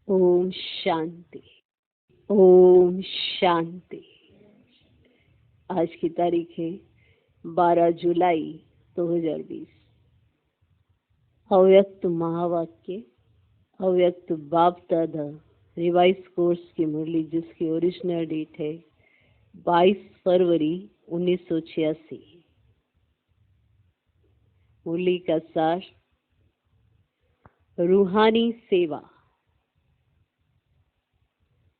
ओम शांति। ओम शांति। आज की तारीख है 12 जुलाई 2020। अव्यक्त महावाक्य, अव्यक्त बाप दादा रिवाइज कोर्स की मुरली, जिसकी ओरिजिनल डेट है 22 फरवरी 1986। मुरली का सार, रूहानी सेवा।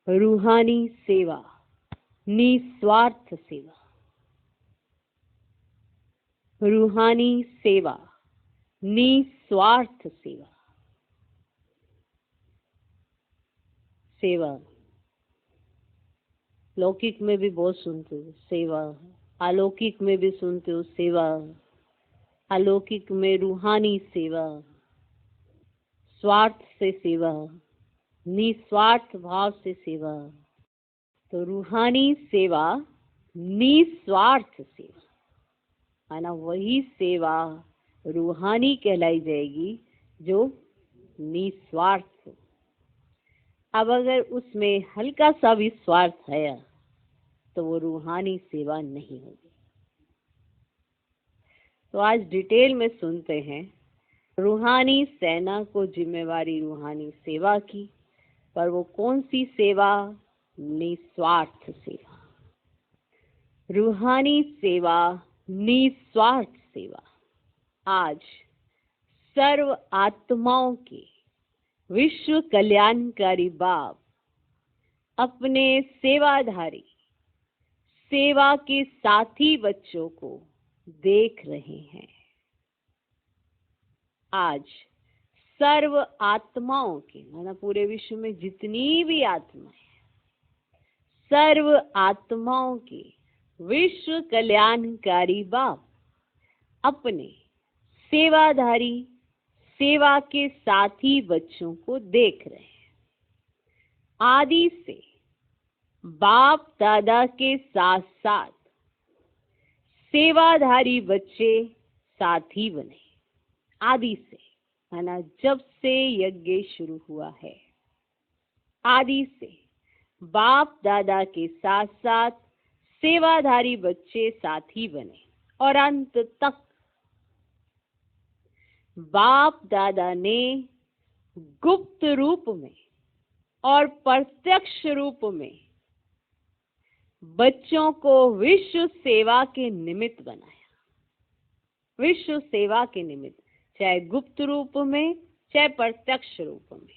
रूहानी सेवा, निस्वार्थ सेवा। रूहानी सेवा, निस्वार्थ सेवा। सेवा लौकिक में भी बहुत सुनते हो सेवा, अलौकिक में भी सुनते हो सेवा। अलौकिक में रूहानी सेवा, स्वार्थ से सेवा, निस्वार्थ भाव से सेवा। तो रूहानी सेवा, निस्वार्थ सेवा, है ना, वही सेवा रूहानी कहलाई जाएगी जो निस्वार्थ हो। अब अगर उसमें हल्का सा भी स्वार्थ है तो वो रूहानी सेवा नहीं होगी। तो आज डिटेल में सुनते हैं। रूहानी सेना को जिम्मेवारी रूहानी सेवा की, पर वो कौन सी सेवा? निस्वार्थ सेवा। रूहानी सेवा, निस्वार्थ सेवा। आज सर्व आत्माओं के विश्व कल्याणकारी बाप अपने सेवाधारी, सेवा के साथी बच्चों को देख रहे हैं। आज सर्व आत्माओं के, माना पूरे विश्व में जितनी भी आत्माएं, सर्व आत्माओं के विश्व कल्याणकारी बाप अपने सेवाधारी, सेवा के साथी बच्चों को देख रहे हैं। आदि से बाप दादा के साथ साथ सेवाधारी बच्चे साथी बने। आदि से, है ना, जब से यज्ञ शुरू हुआ है, आदि से बाप दादा के साथ साथ सेवाधारी बच्चे साथी बने। और अंत तक बाप दादा ने गुप्त रूप में और प्रत्यक्ष रूप में बच्चों को विश्व सेवा के निमित्त बनाया। विश्व सेवा के निमित्त, चाहे गुप्त रूप में चाहे प्रत्यक्ष रूप में,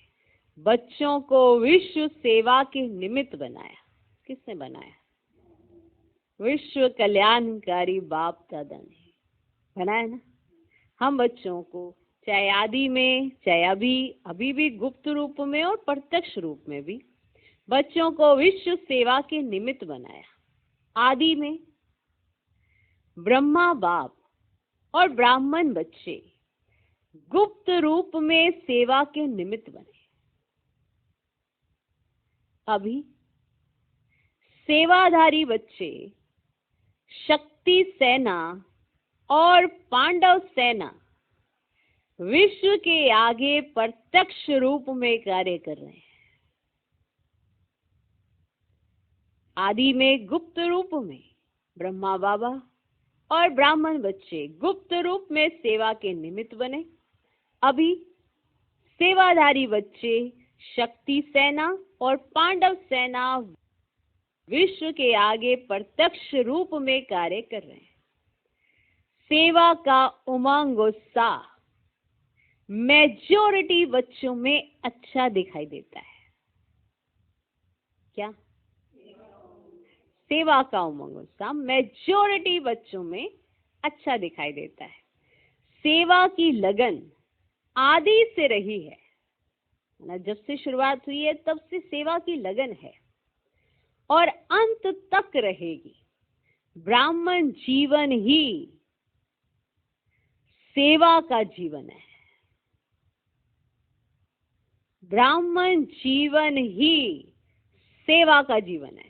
बच्चों को विश्व सेवा के निमित्त बनाया। किसने बनाया? विश्व कल्याणकारी बाप दादा ने बनाया ना। हम बच्चों को चाहे आदि में, चाहे अभी भी गुप्त रूप में और प्रत्यक्ष रूप में भी बच्चों को विश्व सेवा के निमित्त बनाया। आदि में ब्रह्मा बाप और ब्राह्मण बच्चे गुप्त रूप में सेवा के निमित्त बने। अभी सेवाधारी बच्चे शक्ति सेना और पांडव सेना विश्व के आगे प्रत्यक्ष रूप में कार्य कर रहे हैं। आदि में गुप्त रूप में ब्रह्मा बाबा और ब्राह्मण बच्चे गुप्त रूप में सेवा के निमित्त बने। अभी सेवाधारी बच्चे शक्ति सेना और पांडव सेना विश्व के आगे प्रत्यक्ष रूप में कार्य कर रहे हैं। सेवा का उमंग उत्साह मेजॉरिटी बच्चों में अच्छा दिखाई देता है। क्या? सेवा का उमंग उत्साह मेजॉरिटी बच्चों में अच्छा दिखाई देता है। सेवा की लगन आदि से रही है ना, जब से शुरुआत हुई है तब से सेवा की लगन है और अंत तक रहेगी। ब्राह्मण जीवन ही सेवा का जीवन है। ब्राह्मण जीवन ही सेवा का जीवन है।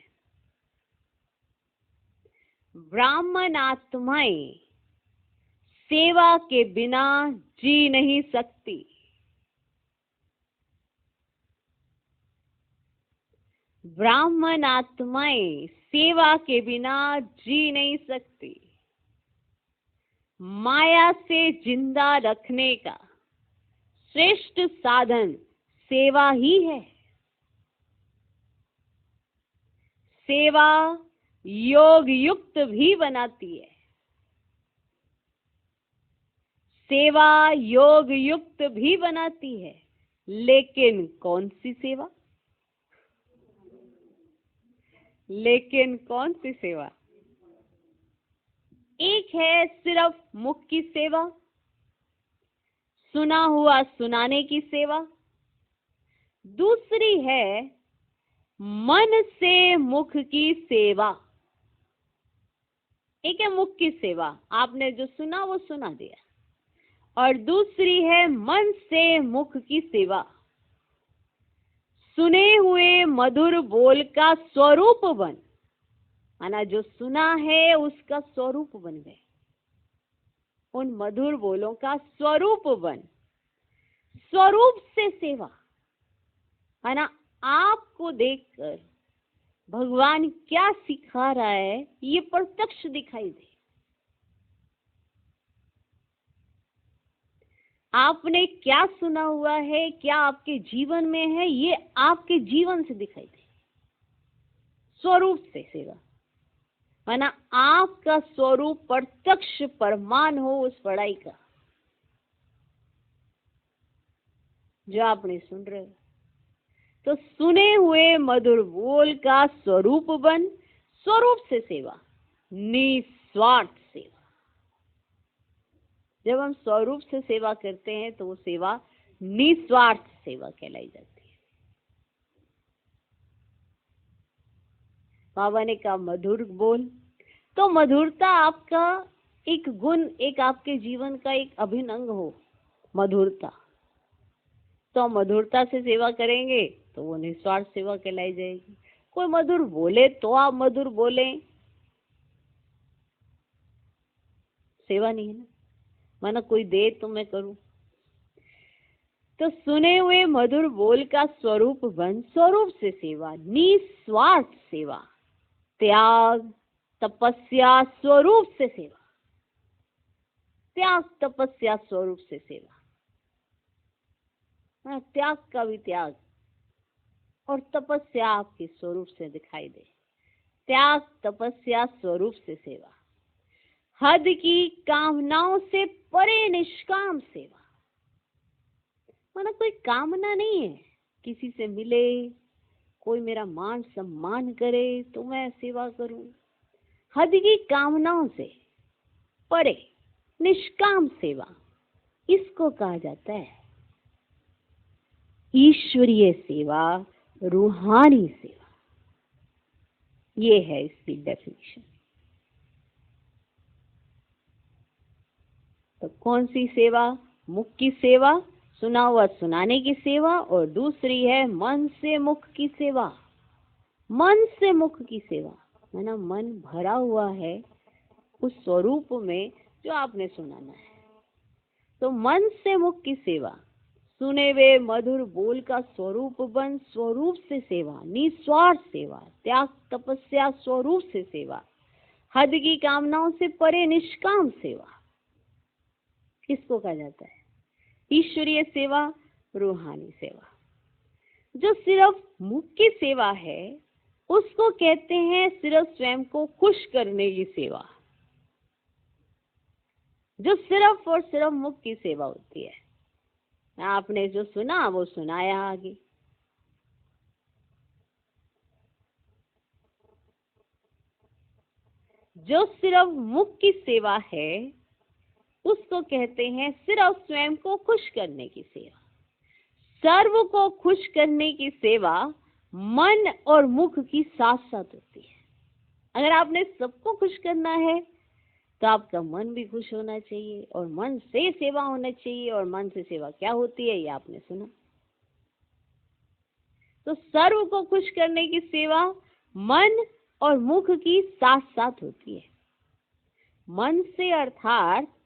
ब्राह्मण आत्माएं सेवा के बिना जी नहीं सकती। ब्राह्मण आत्माएं सेवा के बिना जी नहीं सकती। माया से जिंदा रखने का श्रेष्ठ साधन सेवा ही है। सेवा योग युक्त भी बनाती है। सेवा योग युक्त भी बनाती है, लेकिन कौन सी सेवा? लेकिन कौन सी सेवा? एक है सिर्फ मुख की सेवा, सुना हुआ सुनाने की सेवा। दूसरी है मन से मुख की सेवा। एक है मुख की सेवा, आपने जो सुना वो सुना दिया, और दूसरी है मन से मुख की सेवा। सुने हुए मधुर बोल का स्वरूप बन, माना जो सुना है उसका स्वरूप बन गए। उन मधुर बोलों का स्वरूप बन, स्वरूप से सेवा, माना आपको देखकर भगवान क्या सिखा रहा है ये प्रत्यक्ष दिखाई दे। आपने क्या सुना हुआ है, क्या आपके जीवन में है, ये आपके जीवन से दिखाई दे। स्वरूप से सेवा, माना आपका स्वरूप प्रत्यक्ष प्रमाण हो उस पढ़ाई का जो आपने सुन रहे हो। तो सुने हुए मधुर बोल का स्वरूप बन, स्वरूप से सेवा, निस्वार्थ सेवा। जब हम स्वरूप से सेवा करते हैं तो वो सेवा निस्वार्थ सेवा कहलाई जाती है। बाबा ने कहा मधुर बोल, तो मधुरता आपका एक गुण, एक आपके जीवन का एक अभिन्न अंग हो मधुरता। तो मधुरता से सेवा करेंगे तो वो निस्वार्थ सेवा कहलाई जाएगी। कोई मधुर बोले तो आप मधुर बोलें, सेवा नहीं है ना। माना कोई दे तो मैं करूं। तो सुने हुए मधुर बोल का स्वरूप बन, स्वरूप से सेवा, निस्वार्थ सेवा, त्याग तपस्या स्वरूप से सेवा, त्याग तपस्या स्वरूप से सेवा। त्याग का भी त्याग और तपस्या आपके स्वरूप से दिखाई दे। त्याग तपस्या स्वरूप से सेवा, हद की कामनाओं से परे निष्काम सेवा। माना कोई कामना नहीं है, किसी से मिले, कोई मेरा मान सम्मान करे तो मैं सेवा करूं। हद की कामनाओं से परे निष्काम सेवा, इसको कहा जाता है ईश्वरीय सेवा, रूहानी सेवा। ये है इसकी डेफिनेशन। तो कौन सी सेवा? मुख की सेवा, सुना हुआ सुनाने की सेवा, और दूसरी है मन से मुख की सेवा। मन से मुख की सेवा, माना मन भरा हुआ है उस स्वरूप में जो आपने सुनाना है। तो मन से मुख की सेवा, सुने हुए मधुर बोल का स्वरूप बन, स्वरूप से सेवा, निस्वार्थ सेवा, त्याग तपस्या स्वरूप से सेवा, हद की कामनाओं से परे निष्काम सेवा, किसको कहा जाता है? ईश्वरीय सेवा, रूहानी सेवा। जो सिर्फ मुख की सेवा है उसको कहते हैं सिर्फ स्वयं को खुश करने की सेवा। जो सिर्फ और सिर्फ मुख की सेवा होती है, आपने जो सुना वो सुनाया आगे। जो सिर्फ मुख की सेवा है उसको कहते हैं सिर्फ स्वयं को खुश करने की सेवा। सर्व को खुश करने की सेवा मन और मुख की साथ साथ होती है। अगर आपने सबको खुश करना है तो आपका मन भी खुश होना चाहिए और मन से सेवा होना चाहिए। और मन से सेवा क्या होती है ये आपने सुना। तो सर्व को खुश करने की सेवा मन और मुख की साथ साथ होती है। मन से अर्थात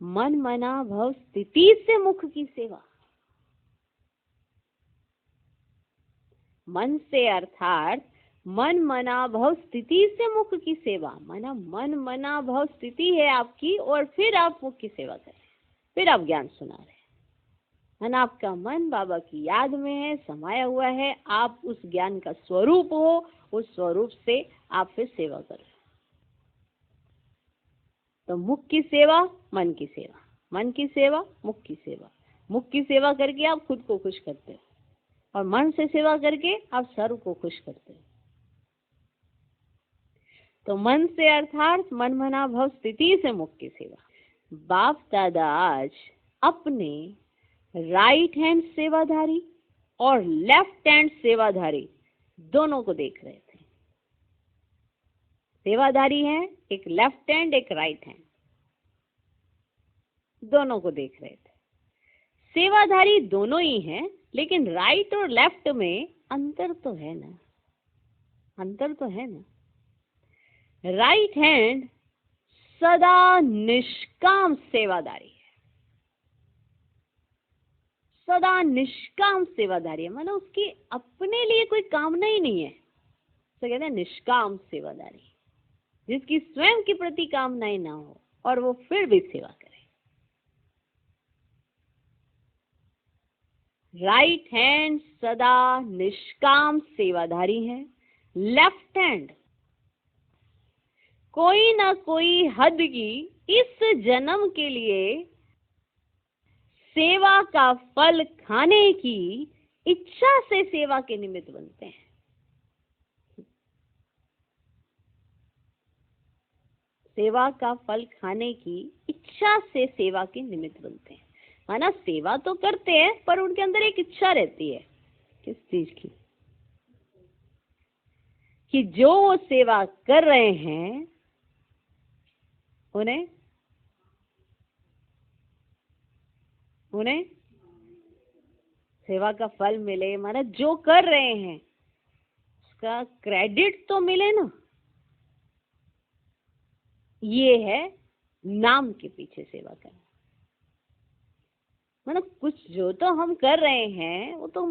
मन मना भव स्थिति से मुख की सेवा। मन से अर्थात मन मना भव स्थिति से मुख की सेवा, माना मन मना भव स्थिति है आपकी और फिर आप मुख की सेवा कर रहे हैं, फिर आप ज्ञान सुना रहे हैं, माना आपका मन बाबा की याद में है, समाया हुआ है, आप उस ज्ञान का स्वरूप हो, उस स्वरूप से आप फिर सेवा कर रहे हैं। तो मुख की सेवा, मन की सेवा, मन की सेवा, मुख की सेवा, मुख की सेवा करके आप खुद को खुश करते हैं और मन से सेवा करके आप सर्व को खुश करते हैं। तो मन से अर्थात मन मना भव स्थिति से मुख की सेवा। बाप दादा आज अपने राइट हैंड सेवाधारी और लेफ्ट हैंड सेवाधारी दोनों को देख रहे थे। सेवाधारी है एक लेफ्ट हैंड एक राइट हैंड, दोनों को देख रहे थे। सेवाधारी दोनों ही हैं, लेकिन राइट और लेफ्ट में अंतर तो है ना, अंतर तो है ना। राइट हैंड सदा निष्काम सेवादारी है, सदा निष्काम सेवादारी है, मानो उसकी अपने लिए कोई कामना ही नहीं है, तो कहते हैं निष्काम सेवादारी, जिसकी स्वयं के प्रति कामनाएं ना हो और वो फिर भी सेवा करे। राइट हैंड सदा निष्काम सेवाधारी है, लेफ्ट हैंड कोई ना कोई हद की इस जन्म के लिए सेवा का फल खाने की इच्छा से सेवा के निमित्त बनते हैं। सेवा का फल खाने की इच्छा से सेवा के निमित्त बनते हैं, माना सेवा तो करते हैं पर उनके अंदर एक इच्छा रहती है, किस चीज की, कि जो वो सेवा कर रहे हैं उन्हें सेवा का फल मिले, माना जो कर रहे हैं उसका क्रेडिट तो मिले ना। ये है नाम के पीछे सेवा करना, मतलब कुछ जो तो हम कर रहे हैं वो तो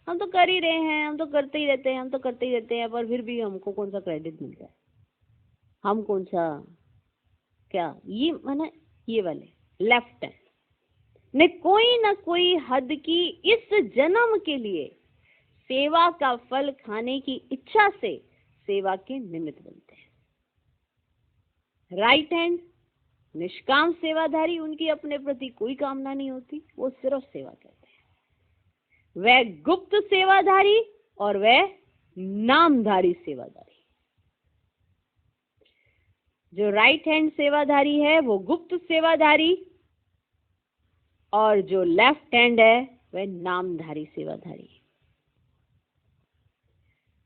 हम तो कर ही रहे हैं, हम तो करते ही रहते हैं, हम तो करते ही रहते हैं, पर फिर भी हमको कौन सा क्रेडिट मिलता है, हम कौन सा क्या, ये माना ये वाले लेफ्ट है ने कोई ना कोई हद की इस जन्म के लिए सेवा का फल खाने की इच्छा से सेवा के निमित्त बनते हैं। राइट हैंड निष्काम सेवाधारी, उनकी अपने प्रति कोई कामना नहीं होती, वो सिर्फ सेवा करते हैं। वह गुप्त सेवाधारी और वह नामधारी सेवाधारी। जो राइट हैंड सेवाधारी है वो गुप्त सेवाधारी और जो लेफ्ट हैंड है वह नामधारी सेवाधारी।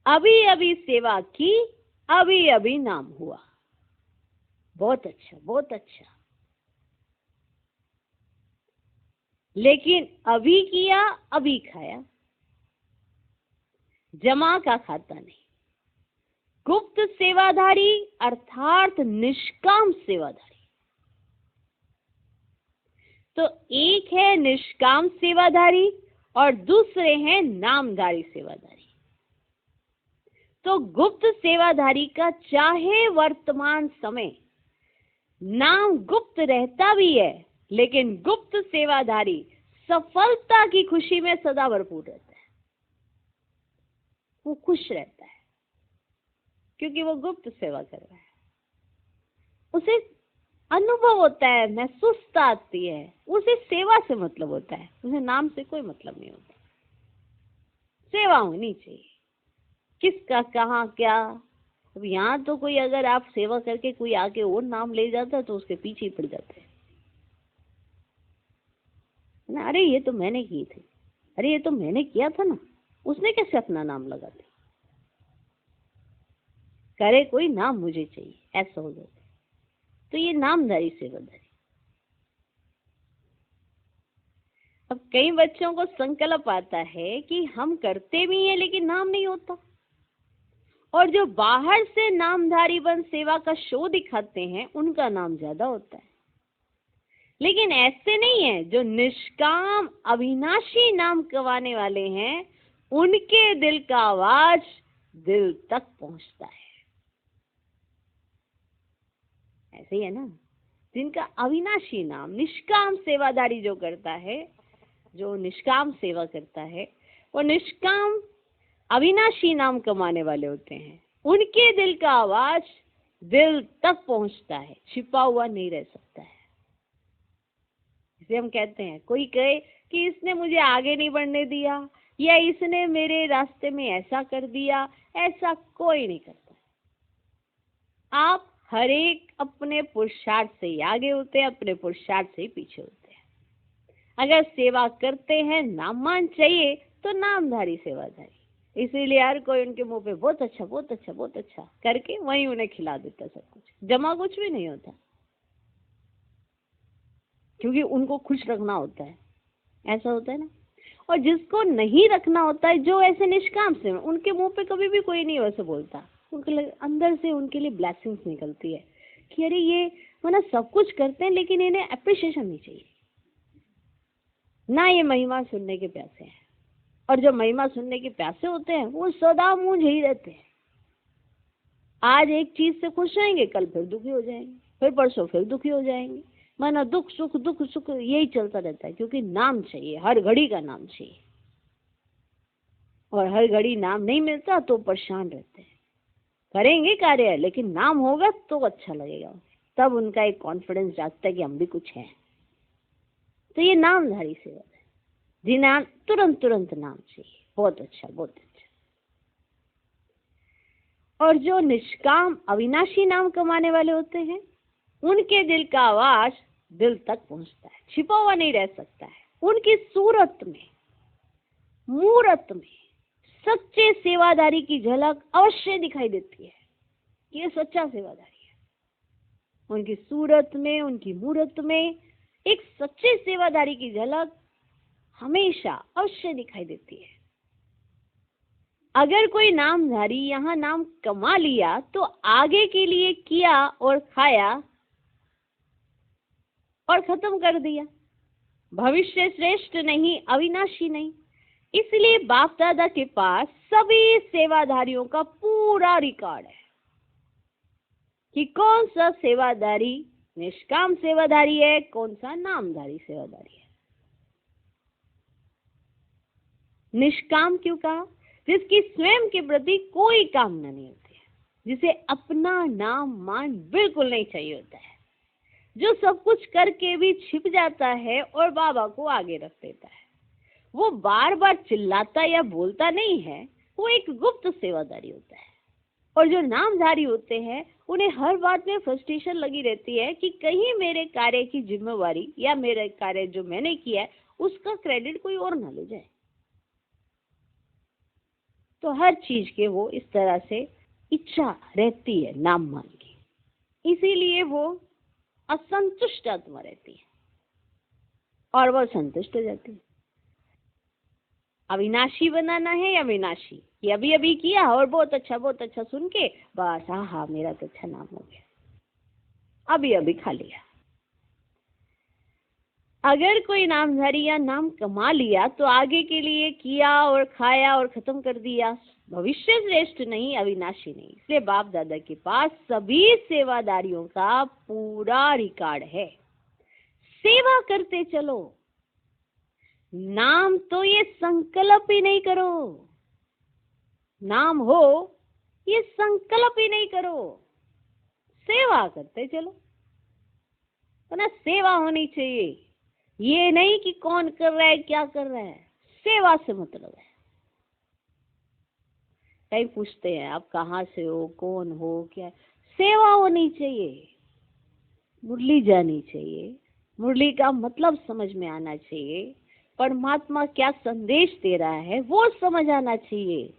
अभी अभी सेवा की, अभी अभी नाम हुआ, बहुत अच्छा बहुत अच्छा, लेकिन अभी किया अभी खाया, जमा का खाता नहीं। गुप्त सेवाधारी अर्थात निष्काम सेवाधारी। तो एक है निष्काम सेवाधारी और दूसरे हैं नामधारी सेवाधारी। तो गुप्त सेवाधारी का चाहे वर्तमान समय नाम गुप्त रहता भी है, लेकिन गुप्त सेवाधारी सफलता की खुशी में सदा भरपूर रहता है, वो खुश रहता है क्योंकि वो गुप्त सेवा कर रहा है। उसे अनुभव होता है, महसूसता आती है, उसे सेवा से मतलब होता है, उसे नाम से कोई मतलब नहीं होता। सेवा होनी चाहिए, किसका कहाँ क्या। अब यहाँ तो कोई अगर आप सेवा करके कोई आके और नाम ले जाता है तो उसके पीछे ही पड़ जाते हैं ना, अरे ये तो मैंने की थी, अरे ये तो मैंने किया था ना, उसने कैसे अपना नाम लगा दिया, करे कोई नाम मुझे चाहिए, ऐसा हो जाता है। तो ये नामधारी सेवाधारी। अब कई बच्चों को संकल्प आता है कि हम करते भी हैं लेकिन नाम नहीं होता, और जो बाहर से नामधारी बन सेवा का शो दिखाते हैं उनका नाम ज्यादा होता है। लेकिन ऐसे नहीं है, जो निष्काम अविनाशी नाम कमाने वाले हैं उनके दिल का आवाज दिल तक पहुंचता है। ऐसे ही है ना, जिनका अविनाशी नाम, निष्काम सेवादारी जो करता है, जो निष्काम सेवा करता है, वो निष्काम अविनाशी नाम कमाने वाले होते हैं। उनके दिल का आवाज दिल तक पहुंचता है, छिपा हुआ नहीं रह सकता है। इसे हम कहते हैं, कोई कहे कि इसने मुझे आगे नहीं बढ़ने दिया या इसने मेरे रास्ते में ऐसा कर दिया, ऐसा कोई नहीं करता। आप हर एक अपने पुरुषार्थ से ही आगे होते हैं, अपने पुरुषार्थ से ही पीछे होते हैं। अगर सेवा करते हैं, नाम मान चाहिए, तो नामधारी सेवाधारी। इसीलिए हर कोई उनके मुंह पे बहुत अच्छा, बहुत अच्छा, बहुत अच्छा करके वहीं उन्हें खिला देता, सब कुछ जमा कुछ भी नहीं होता, क्योंकि उनको खुश रखना होता है। ऐसा होता है ना। और जिसको नहीं रखना होता है, जो ऐसे निष्काम से, उनके मुंह पे कभी भी कोई नहीं वैसे बोलता, उनके अंदर से उनके लिए ब्लेसिंग्स निकलती है कि अरे ये मतलब सब कुछ करते हैं लेकिन इन्हें अप्रिशिएशन नहीं चाहिए ना, ये महिमा सुनने के प्यासे हैं। और जो महिमा सुनने के प्यासे होते हैं वो सदा मूंझे ही रहते हैं। आज एक चीज से खुश रहेंगे, कल फिर दुखी हो जाएंगे, फिर परसों फिर दुखी हो जाएंगे, माना दुख सुख यही चलता रहता है। क्योंकि नाम चाहिए, हर घड़ी का नाम चाहिए, और हर घड़ी नाम नहीं मिलता तो परेशान रहते हैं। करेंगे कार्य, लेकिन नाम होगा तो अच्छा लगेगा, तब उनका एक कॉन्फिडेंस जागता है कि हम भी कुछ हैं। तो ये नामधारी सेवा है, जिन्हें तुरंत तुरंत नाम चाहिए, बहुत अच्छा, बहुत अच्छा। और जो निष्काम अविनाशी नाम कमाने वाले होते हैं, उनके दिल का आवाज दिल तक पहुंचता है, छिपा हुआ नहीं रह सकता है। उनकी सूरत में, मूरत में सच्चे सेवादारी की झलक अवश्य दिखाई देती है कि ये सच्चा सेवादारी है। उनकी सूरत में, उनकी मूरत में एक सच्चे सेवादारी की झलक हमेशा अवश्य दिखाई देती है। अगर कोई नामधारी यहाँ नाम कमा लिया तो आगे के लिए किया और खाया और खत्म कर दिया। भविष्य श्रेष्ठ नहीं, अविनाशी नहीं। इसलिए बाप दादा के पास सभी सेवाधारियों का पूरा रिकॉर्ड है कि कौन सा सेवादारी निष्काम सेवाधारी है, कौन सा नामधारी सेवाधारी है। निष्काम क्यों कहा? जिसकी स्वयं के प्रति कोई कामना नहीं होती है, जिसे अपना नाम मान बिल्कुल नहीं चाहिए होता है, जो सब कुछ करके भी छिप जाता है और बाबा को आगे रख देता है। वो बार बार चिल्लाता या बोलता नहीं है, वो एक गुप्त सेवादारी होता है। और जो नामधारी होते हैं, उन्हें हर बात में फ्रस्ट्रेशन लगी रहती है कि कहीं मेरे कार्य की जिम्मेवारी या मेरे कार्य जो मैंने किया है उसका क्रेडिट कोई और ना ले जाए। तो हर चीज के वो इस तरह से इच्छा रहती है नाम मान की, इसीलिए वो असंतुष्ट आत्मा रहती है और वो संतुष्ट हो जाती है। अविनाशी बनाना है या विनाशी, ये अभी अभी किया और बहुत अच्छा सुन के बस हाँ मेरा तो अच्छा नाम हो गया, अभी अभी खा लिया। अगर कोई नामधारी या नाम कमा लिया तो आगे के लिए किया और खाया और खत्म कर दिया। भविष्य श्रेष्ठ नहीं, अविनाशी नहीं। इसलिए बाप दादा के पास सभी सेवादारियों का पूरा रिकॉर्ड है। सेवा करते चलो, नाम तो ये संकल्प ही नहीं करो, नाम हो ये संकल्प ही नहीं करो, सेवा करते चलो। तो ना सेवा होनी चाहिए, ये नहीं कि कौन कर रहा है क्या कर रहा है, सेवा से मतलब है। कई पूछते हैं आप कहाँ से हो, कौन हो, क्या, सेवा होनी चाहिए, मुरली जानी चाहिए, मुरली का मतलब समझ में आना चाहिए, परमात्मा क्या संदेश दे रहा है वो समझ आना चाहिए।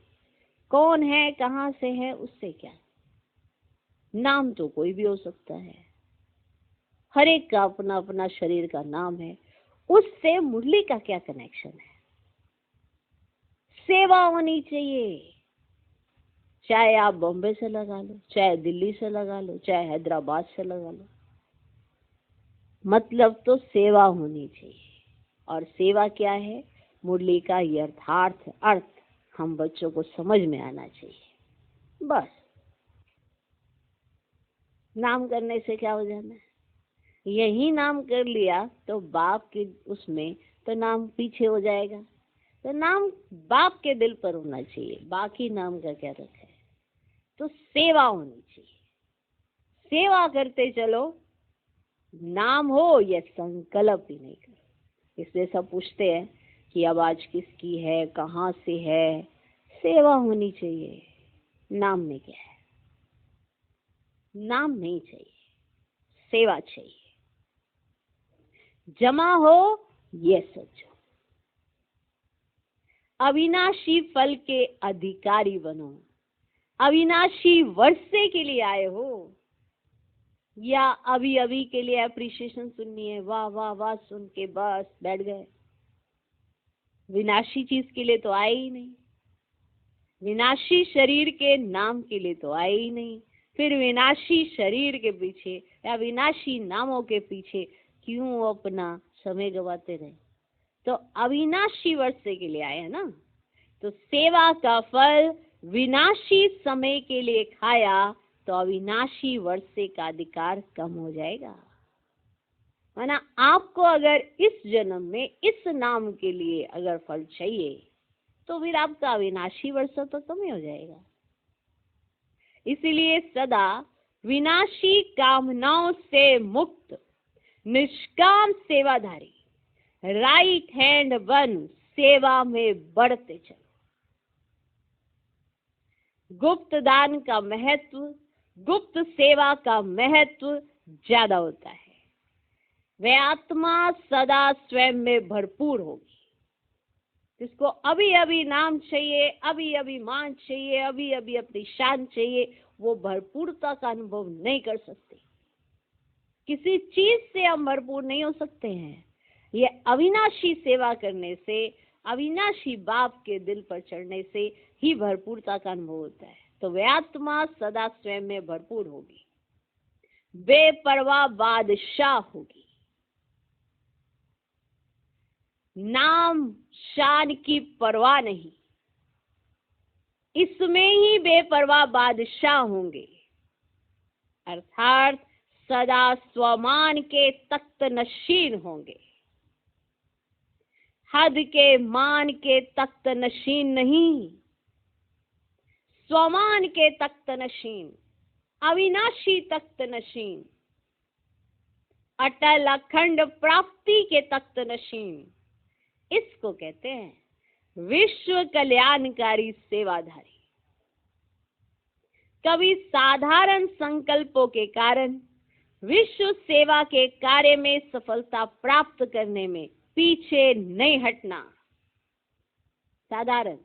कौन है, कहाँ से है, उससे क्या। नाम तो कोई भी हो सकता है, हर एक का अपना अपना शरीर का नाम है, उससे मुरली का क्या कनेक्शन है। सेवा होनी चाहिए, चाहे आप बॉम्बे से लगा लो, चाहे दिल्ली से लगा लो, चाहे हैदराबाद से लगा लो, मतलब तो सेवा होनी चाहिए। और सेवा क्या है? मुरली का यथार्थ अर्थ हम बच्चों को समझ में आना चाहिए। बस नाम करने से क्या हो जाना है, यही नाम कर लिया तो बाप के उसमें तो नाम पीछे हो जाएगा। तो नाम बाप के दिल पर होना चाहिए, बाकी नाम का क्या रखा है। तो सेवा होनी चाहिए, सेवा करते चलो, नाम हो या संकल्प ही नहीं करो। इसलिए सब पूछते हैं कि अब आज किसकी है, कहाँ से है। सेवा होनी चाहिए, नाम में क्या है। नाम नहीं चाहिए, सेवा चाहिए। जमा हो ये सोचो, अविनाशी फल के अधिकारी बनो। अविनाशी वर्षे के लिए आए हो या अभी अभी के लिए अप्रिशिएशन सुननी है, वाह वाह वाह सुन के बस बैठ गए। विनाशी चीज के लिए तो आए ही नहीं, विनाशी शरीर के नाम के लिए तो आए ही नहीं। फिर विनाशी शरीर के पीछे या विनाशी नामों के पीछे क्यों अपना समय गवाते रहे। तो अविनाशी वर्षे के लिए आए हैं ना। तो सेवा का फल विनाशी समय के लिए खाया तो अविनाशी वर्षे का अधिकार कम हो जाएगा। माना आपको अगर इस जन्म में इस नाम के लिए अगर फल चाहिए तो फिर आपका अविनाशी वर्षा तो कम ही हो जाएगा। इसीलिए सदा विनाशी कामनाओं से मुक्त निष्काम सेवाधारी राइट हैंड बन सेवा में बढ़ते चलो। गुप्त दान का महत्व, गुप्त सेवा का महत्व ज्यादा होता है। वह आत्मा सदा स्वयं में भरपूर होगी। जिसको अभी अभी नाम चाहिए, अभी अभी मान चाहिए, अभी अभी अपनी शान चाहिए, वो भरपूरता का अनुभव नहीं कर सकते। किसी चीज से हम भरपूर नहीं हो सकते हैं। ये अविनाशी सेवा करने से, अविनाशी बाप के दिल पर चढ़ने से ही भरपूरता का अनुभव होता है। तो वह आत्मा सदा स्वयं में भरपूर होगी, बेपरवाह बादशाह होगी। नाम शान की परवाह नहीं, इसमें ही बेपरवाह बादशाह होंगे। अर्थात सदा स्वमान के तख्त नशीन होंगे, हद के मान के तख्त नशीन नहीं, स्वमान के तख्त नशीन, अविनाशी तख्त नशीन, अटल अखंड प्राप्ति के तख्त नशीन। इसको कहते हैं विश्व कल्याणकारी सेवाधारी। कभी साधारण संकल्पों के कारण विश्व सेवा के कार्य में सफलता प्राप्त करने में पीछे नहीं हटना। साधारण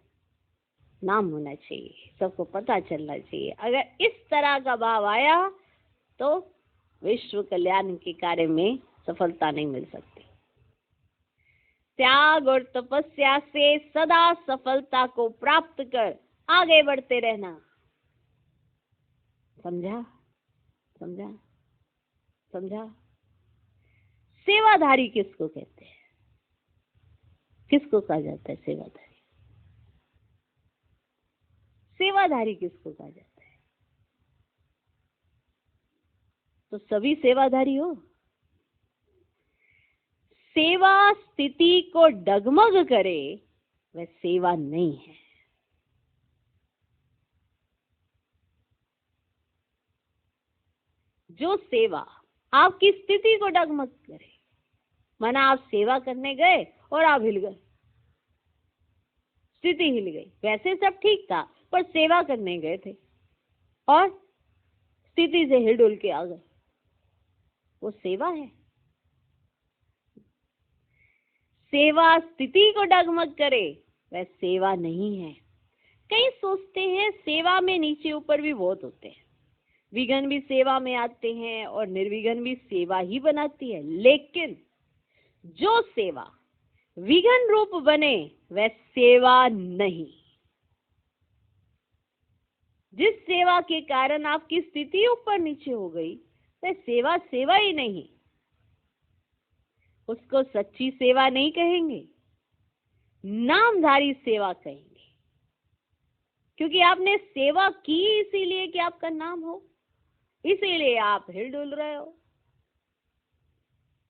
नाम होना चाहिए, सबको पता चलना चाहिए। अगर इस तरह का भाव आया तो विश्व कल्याण के कार्य में सफलता नहीं मिल सकती। त्याग और तपस्या से सदा सफलता को प्राप्त कर आगे बढ़ते रहना। समझा समझा समझा। सेवाधारी किसको कहते हैं, किसको कहा जाता है सेवाधारी? सेवाधारी किसको कहा जाता है? तो सभी सेवाधारी हो। सेवा स्थिति को डगमग करे वह सेवा नहीं है। जो सेवा आपकी स्थिति को डगमग करे, माना आप सेवा करने गए और आप हिल गए, स्थिति हिल गई। वैसे सब ठीक था पर सेवा करने गए थे और स्थिति से हिलडुल के आ गए, वो सेवा है? सेवा स्थिति को डगमग करे वह सेवा नहीं है। कई सोचते हैं सेवा में नीचे ऊपर भी बहुत होते हैं, विघन भी सेवा में आते हैं और निर्विघन भी सेवा ही बनाती है। लेकिन जो सेवा विघन रूप बने वह सेवा नहीं। जिस सेवा के कारण आपकी स्थिति ऊपर नीचे हो गई वह सेवा सेवा ही नहीं, उसको सच्ची सेवा नहीं कहेंगे, नामधारी सेवा कहेंगे। क्योंकि आपने सेवा की इसीलिए कि आपका नाम हो, इसीलिए आप हिलडुल रहे हो।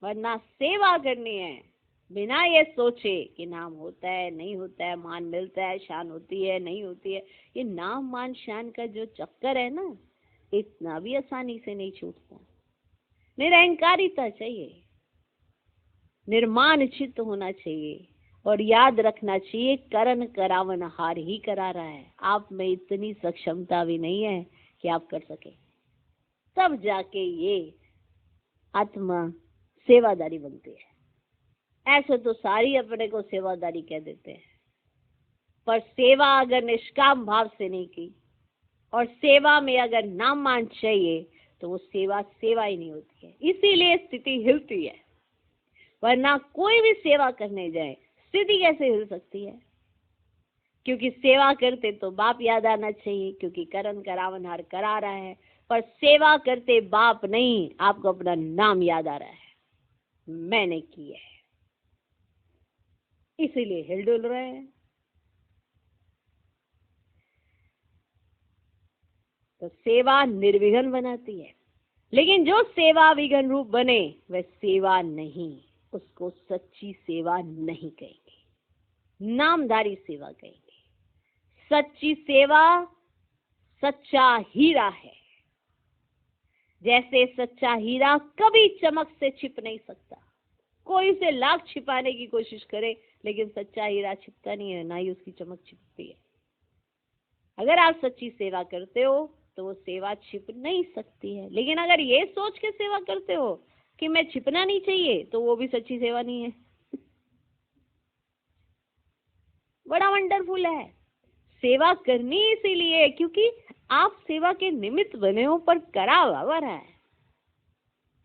वरना सेवा करनी है बिना ये सोचे कि नाम होता है नहीं होता है, मान मिलता है, शान होती है नहीं होती है। ये नाम मान शान का जो चक्कर है ना, इतना भी आसानी से नहीं छूटता। निरहंकारिता चाहिए, निर्माण चित्त होना चाहिए, और याद रखना चाहिए करण करावन हार ही करा रहा है। आप में इतनी सक्षमता भी नहीं है कि आप कर सके, तब जाके ये आत्मा सेवादारी बनती है। ऐसे तो सारी अपने को सेवादारी कह देते हैं, पर सेवा अगर निष्काम भाव से नहीं की और सेवा में अगर नाम मान चाहिए तो वो सेवा सेवा ही नहीं होती है। इसीलिए स्थिति हिलती है, वरना कोई भी सेवा करने जाए स्थिति कैसे हिल सकती है? क्योंकि सेवा करते तो बाप याद आना चाहिए, क्योंकि करण करावनहार करा रहा है। पर सेवा करते बाप नहीं, आपको अपना नाम याद आ रहा है, मैंने किया है, इसीलिए हिलडुल रहे हैं। तो सेवा निर्विघ्न बनाती है, लेकिन जो सेवा विघ्न रूप बने वह सेवा नहीं, उसको सच्ची सेवा नहीं कहेंगे, नामधारी सेवा कहेंगे। सच्ची सेवा सच्चा हीरा है। जैसे सच्चा हीरा कभी चमक से छिप नहीं सकता, कोई उसे लाख छिपाने की कोशिश करे लेकिन सच्चा हीरा छिपता नहीं है, ना ही उसकी चमक छिपती है। अगर आप सच्ची सेवा करते हो तो वो सेवा छिप नहीं सकती है। लेकिन अगर ये सोच के सेवा करते हो कि मैं छिपना नहीं चाहिए, तो वो भी सच्ची सेवा नहीं है। बड़ा वंडरफुल है। सेवा करनी इसीलिए क्योंकि आप सेवा के निमित्त बने हो, पर करा बाबर है।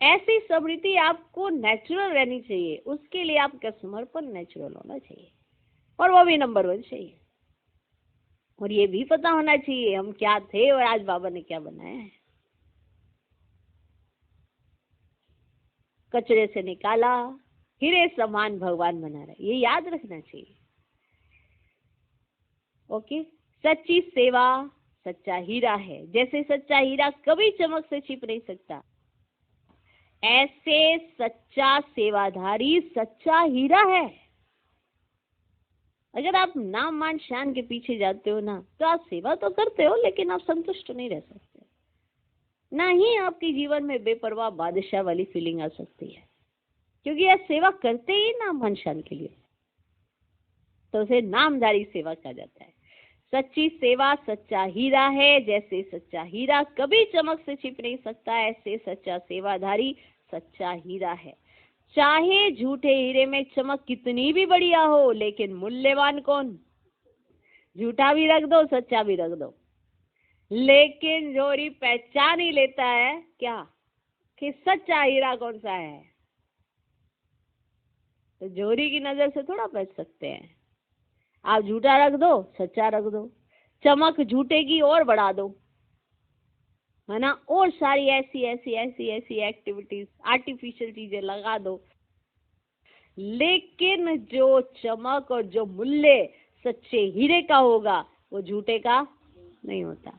ऐसी समृद्धि आपको नेचुरल रहनी चाहिए, उसके लिए आपका समर्पण नेचुरल होना चाहिए, और वो भी नंबर 1 चाहिए। और ये भी पता होना चाहिए हम क्या थे और आज बाबा ने क्या बनाया है। कचरे से निकाला, हीरे समान भगवान बना रहे, ये याद रखना चाहिए। ओके, सच्ची सेवा सच्चा हीरा है। जैसे सच्चा हीरा कभी चमक से छिप नहीं सकता, ऐसे सच्चा सेवाधारी सच्चा हीरा है। अगर आप नाम मान शान के पीछे जाते हो ना, तो आप सेवा तो करते हो लेकिन आप संतुष्ट नहीं रह सकते, ना ही आपके जीवन में बेपरवाह बादशाह वाली फीलिंग आ सकती है, क्योंकि आप सेवा करते ही नाम मान शान के लिए, तो उसे नामधारी सेवा कहा जाता है। सच्ची सेवा सच्चा हीरा है। जैसे सच्चा हीरा कभी चमक से छिप नहीं सकता, ऐसे सच्चा सेवाधारी सच्चा हीरा है। चाहे झूठे हीरे में चमक कितनी भी बढ़िया हो, लेकिन मूल्यवान कौन? झूठा भी रख दो, सच्चा भी रख दो, लेकिन जोरी पहचान ही लेता है क्या कि सच्चा हीरा कौन सा है। तो जोरी की नजर से थोड़ा बच सकते हैं। आप झूठा रख दो, सच्चा रख दो, चमक झूठे की और बढ़ा दो, है ना, और सारी ऐसी ऐसी ऐसी ऐसी एक्टिविटीज, आर्टिफिशियल चीजें लगा दो, लेकिन जो चमक और जो मूल्य सच्चे हीरे का होगा वो झूठे का नहीं होता।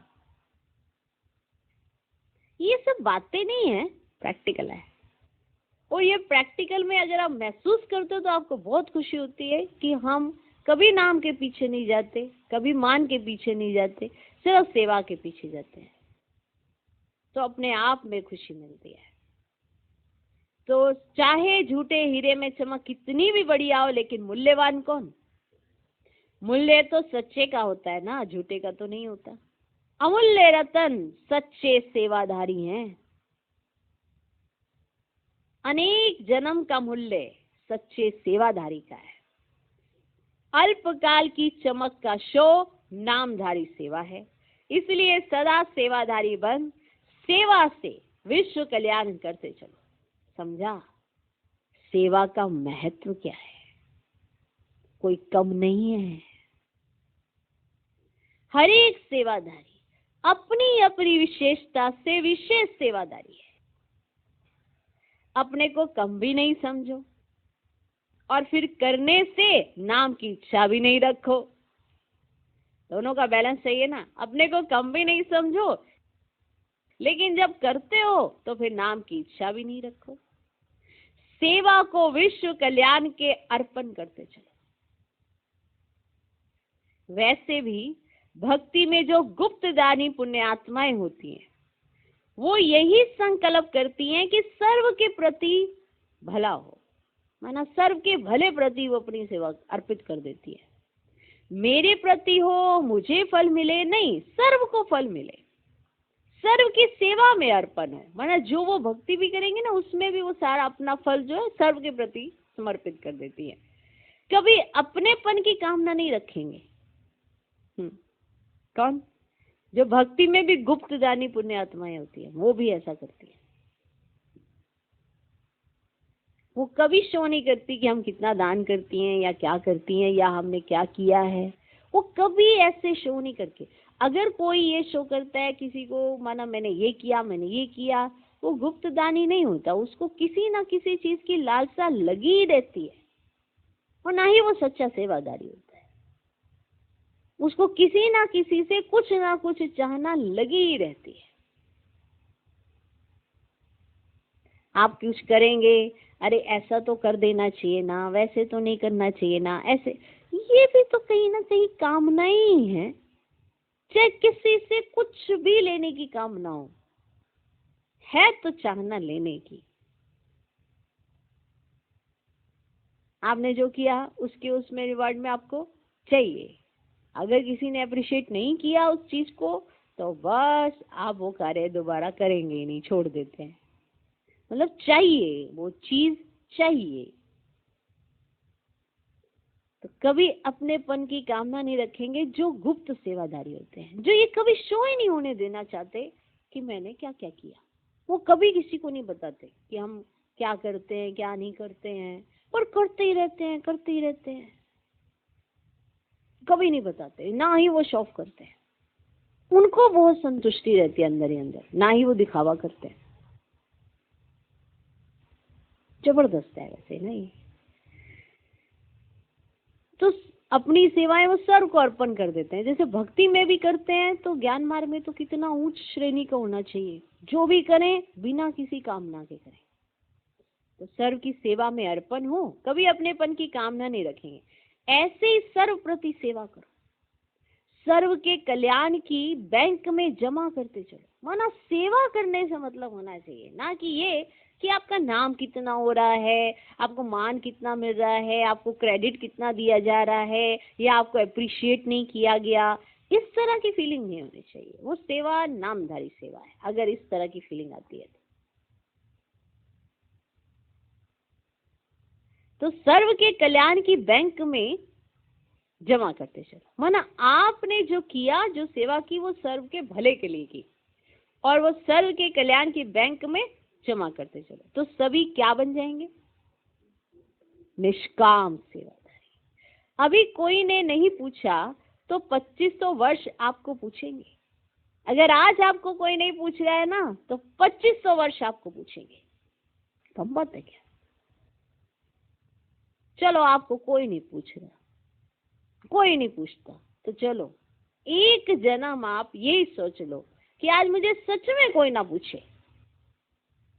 ये सब बातें नहीं है, प्रैक्टिकल है। और ये प्रैक्टिकल में अगर आप महसूस करते हो तो आपको बहुत खुशी होती है कि हम कभी नाम के पीछे नहीं जाते, कभी मान के पीछे नहीं जाते, सिर्फ सेवा के पीछे जाते हैं, तो अपने आप में खुशी मिलती है। तो चाहे झूठे हीरे में चमक कितनी भी बढ़िया हो, लेकिन मूल्यवान कौन? मूल्य तो सच्चे का होता है ना, झूठे का तो नहीं होता। अमूल्य रतन सच्चे सेवाधारी हैं। अनेक जन्म का मूल्य सच्चे सेवाधारी का है। अल्पकाल की चमक का शो नामधारी सेवा है। इसलिए सदा सेवाधारी बन सेवा से विश्व कल्याण करते चलो। समझा? सेवा का महत्व क्या है? कोई कम नहीं है। हर एक सेवाधारी अपनी अपनी विशेषता से विशेष सेवाधारी है। अपने को कम भी नहीं समझो, और फिर करने से नाम की इच्छा भी नहीं रखो। दोनों का बैलेंस चाहिए ना। अपने को कम भी नहीं समझो, लेकिन जब करते हो तो फिर नाम की इच्छा भी नहीं रखो। सेवा को विश्व कल्याण के अर्पण करते चलो। वैसे भी भक्ति में जो गुप्त दानी पुण्य आत्माएं होती हैं, वो यही संकल्प करती हैं कि सर्व के प्रति भला हो, माना सर्व के भले प्रति वो अपनी सेवा अर्पित कर देती है। मेरे प्रति हो, मुझे फल मिले, नहीं, सर्व को फल मिले, सर्व की सेवा में अर्पण हो, माना जो वो भक्ति भी करेंगे ना, उसमें भी वो सारा अपना फल जो है सर्व के प्रति समर्पित कर देती है। कभी अपनेपन की कामना नहीं रखेंगे। कौन? जो भक्ति में भी गुप्त दानी पुण्य आत्माएं होती है, वो भी ऐसा करती है। वो कभी शो नहीं करती कि हम कितना दान करती हैं या क्या करती हैं या हमने क्या किया है। वो कभी ऐसे शो नहीं करके, अगर कोई ये शो करता है किसी को, माना मैंने ये किया, मैंने ये किया, वो गुप्त दानी नहीं होता। उसको किसी ना किसी चीज की लालसा लगी ही रहती है, और ना ही वो सच्चा सेवादारी होता है। उसको किसी ना किसी से कुछ ना कुछ चाहना लगी ही रहती है। आप कुछ करेंगे, अरे ऐसा तो कर देना चाहिए ना, वैसे तो नहीं करना चाहिए ना, ऐसे, ये भी तो कहीं ना कहीं कामना ही है। चाहे किसी से कुछ भी लेने की कामना हो, है तो चाहना लेने की। आपने जो किया उसके उसमें रिवार्ड में आपको चाहिए। अगर किसी ने अप्रिशिएट नहीं किया उस चीज को, तो बस आप वो कार्य दोबारा करेंगे ही नहीं, छोड़ देते हैं। मतलब चाहिए, वो चीज चाहिए। तो कभी अपनेपन की कामना नहीं रखेंगे जो गुप्त सेवादारी होते हैं, जो ये कभी शो ही नहीं होने देना चाहते कि मैंने क्या क्या किया। वो कभी किसी को नहीं बताते कि हम क्या करते हैं, क्या नहीं करते हैं, पर करते ही रहते हैं, करते ही रहते हैं। कभी नहीं बताते, ना ही वो शो ऑफ करते हैं। उनको बहुत संतुष्टि रहती है अंदर ही अंदर, ना ही वो दिखावा करते हैं। जबरदस्त है वैसे नहीं। तो अपनी सेवाएं वो सर्व को अर्पण कर देते हैं। जैसे भक्ति में भी करते हैं, तो ज्ञान मार्ग में तो कितना उच्च श्रेणी का होना चाहिए। जो भी करें बिना किसी कामना के करें, तो सर्व की सेवा में अर्पण हो, कभी अपनेपन की कामना नहीं रखेंगे। ऐसे ही सर्व प्रति सेवा करो, सर्व के कल्याण की बैंक में जमा करते चलो। माना सेवा करने से मतलब होना चाहिए, ना कि ये कि आपका नाम कितना हो रहा है, आपको मान कितना मिल रहा है, आपको क्रेडिट कितना दिया जा रहा है, या आपको अप्रिशिएट नहीं किया गया। इस तरह की फीलिंग नहीं होनी चाहिए। वो सेवा नामधारी सेवा है। अगर इस तरह की फीलिंग आती है तो सर्व के कल्याण की बैंक में जमा करते चलो। माना आपने जो किया, जो सेवा की, वो सर्व के भले के लिए की, और वो सर्व के कल्याण की बैंक में जमा करते चलो। तो सभी क्या बन जाएंगे? निष्काम सेवादारी। अभी कोई ने नहीं पूछा तो 2500 वर्ष आपको पूछेंगे। अगर आज आपको कोई नहीं पूछ रहा है ना, तो 2500 वर्ष आपको पूछेंगे। कम बात है क्या? चलो आपको कोई नहीं पूछ रहा, कोई नहीं पूछता, तो चलो एक जन्म आप यही सोच लो कि आज मुझे सच में कोई ना पूछे,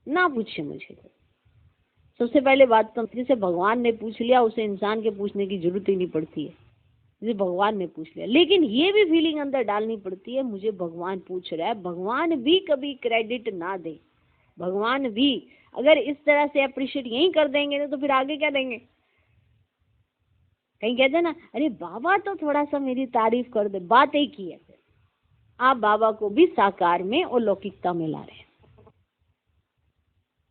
ना पूछे मुझे। तो सबसे पहले बात तो जिसे भगवान ने पूछ लिया, उसे इंसान के पूछने की जरूरत ही नहीं पड़ती है। जिसे भगवान ने पूछ लिया, लेकिन ये भी फीलिंग अंदर डालनी पड़ती है, मुझे भगवान पूछ रहा है। भगवान भी कभी क्रेडिट ना दे, भगवान भी अगर इस तरह से अप्रिशिएट यही कर देंगे तो फिर आगे क्या देंगे? कहीं कहते ना, अरे बाबा तो थोड़ा सा मेरी तारीफ कर दे, बात एक ही है। आप बाबा को भी साकार में और लौकिकता में ला रहे हैं।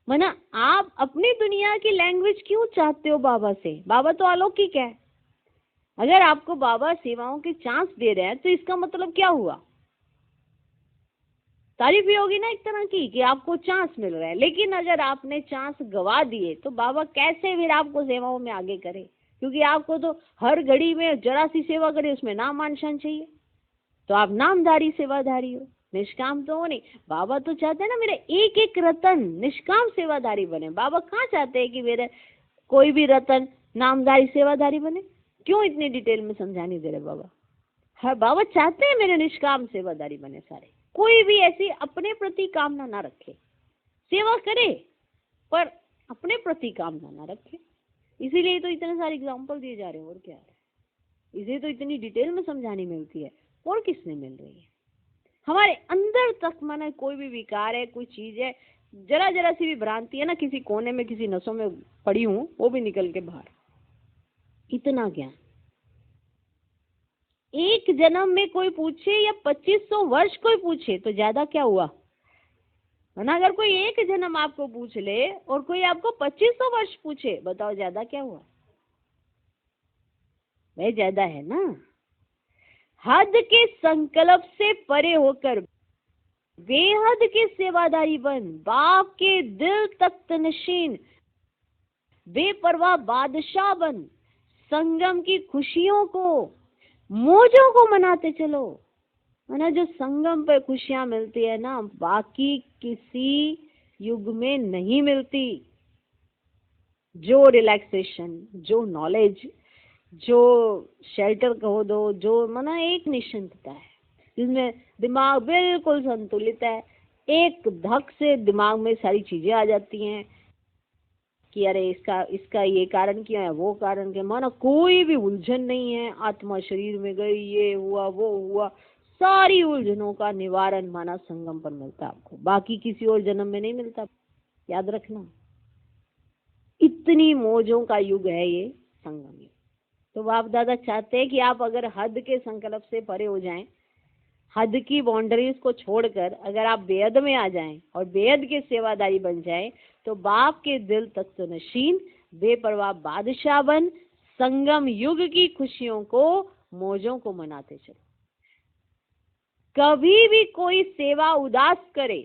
मना आप अपनी दुनिया की लैंग्वेज क्यों चाहते हो बाबा से? बाबा तो अलौकिक है। अगर आपको बाबा सेवाओं के चांस दे रहे हैं तो इसका मतलब क्या हुआ? तारीफ ही होगी ना एक तरह की कि आपको चांस मिल रहा है। लेकिन अगर आपने चांस गवा दिए तो बाबा कैसे फिर आपको सेवाओं में आगे करे? क्योंकि आपको तो हर घड़ी में जरा सी सेवा करे उसमें नाम मान शान चाहिए। तो आप नामधारी सेवाधारी हो, निष्काम तो हो नहीं। बाबा तो चाहते हैं ना मेरे एक एक रतन निष्काम सेवाधारी बने। बाबा कहाँ चाहते हैं कि मेरे कोई भी रतन नामधारी सेवाधारी बने? क्यों इतनी डिटेल में समझा नहीं दे रहे बाबा? हर बाबा चाहते हैं मेरे निष्काम सेवादारी बने सारे, कोई भी ऐसी अपने प्रति कामना ना रखे, सेवा करे पर अपने प्रति कामना ना रखे। इसीलिए तो इतने सारे एग्जाम्पल दिए जा रहे हैं, और क्या है, इसे तो इतनी डिटेल में समझानी मिलती है, और किसने मिल रही है। हमारे अंदर तक माना कोई भी विकार है, कोई चीज है, जरा जरा सी भी भ्रांति है ना, किसी कोने में किसी नसों में पड़ी हूं, वो भी निकल के बाहर। इतना ज्ञान एक जन्म में कोई पूछे या 2500 वर्ष कोई पूछे तो ज्यादा क्या हुआ, है ना। अगर कोई एक जन्म आपको पूछ ले और कोई आपको 2500 वर्ष पूछे, बताओ ज्यादा क्या हुआ, वह ज्यादा है ना। हद के संकल्प से परे होकर बेहद के सेवादारी बन, बाप के दिल तख्त नशीन, बेपरवाह बादशाह बन, संगम की खुशियों को मौजों को मनाते चलो, है ना। जो संगम पे खुशियां मिलती है ना, बाकी किसी युग में नहीं मिलती। जो रिलैक्सेशन, जो नॉलेज, जो शेल्टर कहो दो, जो माना एक निश्चिंतता है जिसमें दिमाग बिल्कुल संतुलित है, एक धक से दिमाग में सारी चीजें आ जाती हैं कि अरे इसका ये कारण क्या है, वो कारण क्या, माना कोई भी उलझन नहीं है। आत्मा शरीर में गई, ये हुआ वो हुआ, सारी उलझनों का निवारण माना संगम पर मिलता है आपको, बाकी किसी और जन्म में नहीं मिलता, याद रखना। इतनी मौजों का युग है ये संगम युग। तो बाप दादा चाहते हैं कि आप अगर हद के संकल्प से परे हो जाएं, हद की बाउंड्रीज को छोड़कर अगर आप बेहद में आ जाएं और बेहद के सेवादारी बन जाएं, तो बाप के दिल तख्त नशीन, बेपरवाह बादशाह बन, संगम युग की खुशियों को मौजों को मनाते चलो। कभी भी कोई सेवा उदास करे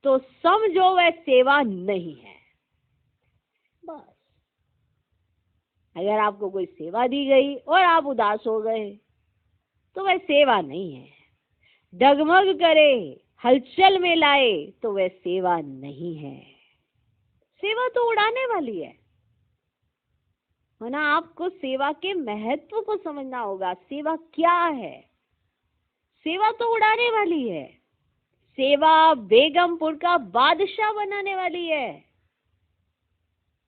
तो समझो वह सेवा नहीं है, बस। अगर आपको कोई सेवा दी गई और आप उदास हो गए तो वह सेवा नहीं है। डगमग करे, हलचल में लाए तो वह सेवा नहीं है। सेवा तो उड़ाने वाली है ना। आपको सेवा के महत्व को समझना होगा। सेवा क्या है? सेवा तो उड़ाने वाली है। सेवा बेगमपुर का बादशाह बनाने वाली है।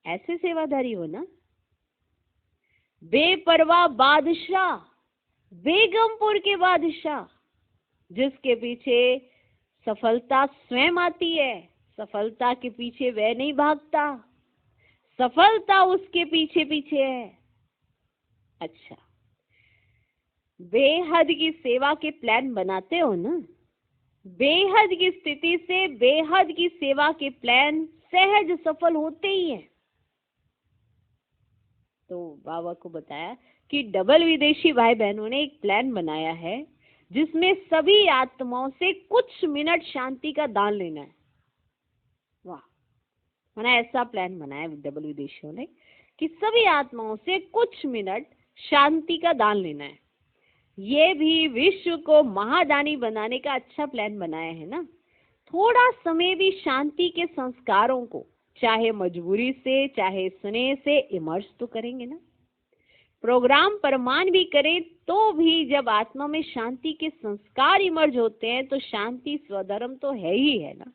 ऐसे सेवादारी हो ना, बेपरवाह बादशाह, बेगमपुर के बादशाह, जिसके पीछे सफलता स्वयं आती है। सफलता के पीछे वह नहीं भागता, सफलता उसके पीछे पीछे है। अच्छा, बेहद की सेवा के प्लान बनाते हो ना, बेहद की स्थिति से बेहद की सेवा के प्लान सहज सफल होते ही हैं। तो बाबा को बताया कि डबल विदेशी भाई बहनों ने एक प्लान बनाया है जिसमें सभी आत्माओं से कुछ मिनट शांति का दान लेना है। वाह, मैंने ऐसा प्लान बनाया डबल विदेशियों ने कि सभी आत्माओं से कुछ मिनट शांति का दान लेना है। ये भी विश्व को महादानी बनाने का अच्छा प्लान बनाया है ना। थोड़ा समय भी शांति के संस्कारों को, चाहे मजबूरी से चाहे स्नेह से, इमर्ज तो करेंगे ना। प्रोग्राम परमान भी करें तो भी जब आत्मा में शांति के संस्कार इमर्ज होते हैं तो शांति स्वधर्म तो है ही है ना।